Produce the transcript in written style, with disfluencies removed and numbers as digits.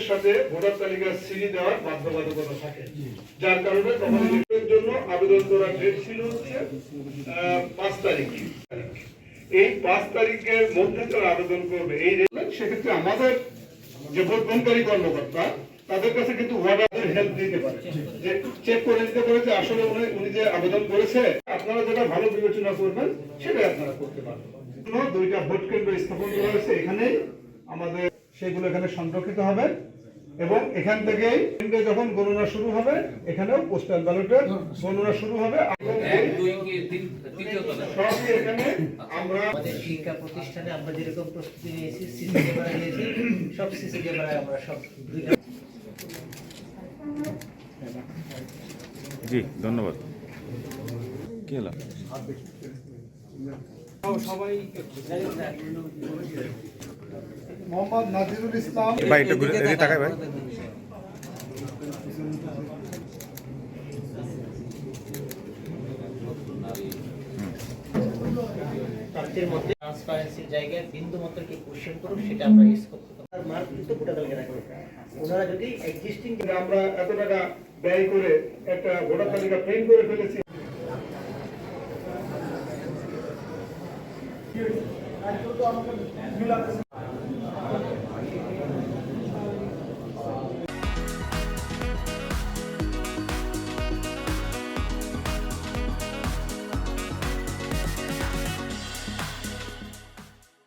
সাথে ভোটার তালিকার সিডি দেওয়ার বাধ্যবাধকতা থাকে, যার কারণে তখন ইলেকশনের জন্য আবেদন করার ডেট ছিল হচ্ছে 5 তারিখ। এই 5 তারিখের মধ্যে যারা আবেদন করবে এই সেক্ষেত্রে আমাদের যে ভোট গ্রহণকারী কর্মকর্তা তাদের কাছে কিন্তু ওয়ার্ডার হেল্প দিতে পারে, যে চেক করে দিতে পারে যে আসলে উনি যে আবেদন করেছে আপনারা যেটা ভালো বিবেচনা করবেন সেটাই আপনারা করতে পারবেন। দুইটা ভোট কেন্দ্র স্থাপন করা হয়েছে, এখানে আমাদের সেগুলো এখানে সংরক্ষিত হবে এবং এখান থেকেই যখন গণনা শুরু হবে এখানেও পোস্টাল ব্যালটের গণনা শুরু হবে। এখানে আমরা আমাদের শিক্ষা প্রতিষ্ঠানে আমরা যেরকম প্রস্তুতি নিয়েছি, সিসি ক্যামেরা নিয়েছি, সব সিসি ক্যামেরা আমরা সব। জি ধন্যবাদ। কি হলো সবাই মোহাম্মদ নাজিরুল ইসলাম ভাই একটু তাকাই ভাই। প্রার্থীর মধ্যে ট্রান্সপারেন্সির জায়গায় বিন্দু মাত্র কি কোশ্চেন করুন সেটা আমরা ইউজ করতে পারি। আর মার্ক কিন্তু ভোটার তালিকা রাখবে। ওনারা যদি এক্সিস্টিং আমরা এত টাকা ব্যয় করে একটা ভোটার তালিকা প্রিন্ট করে ফেলেছি।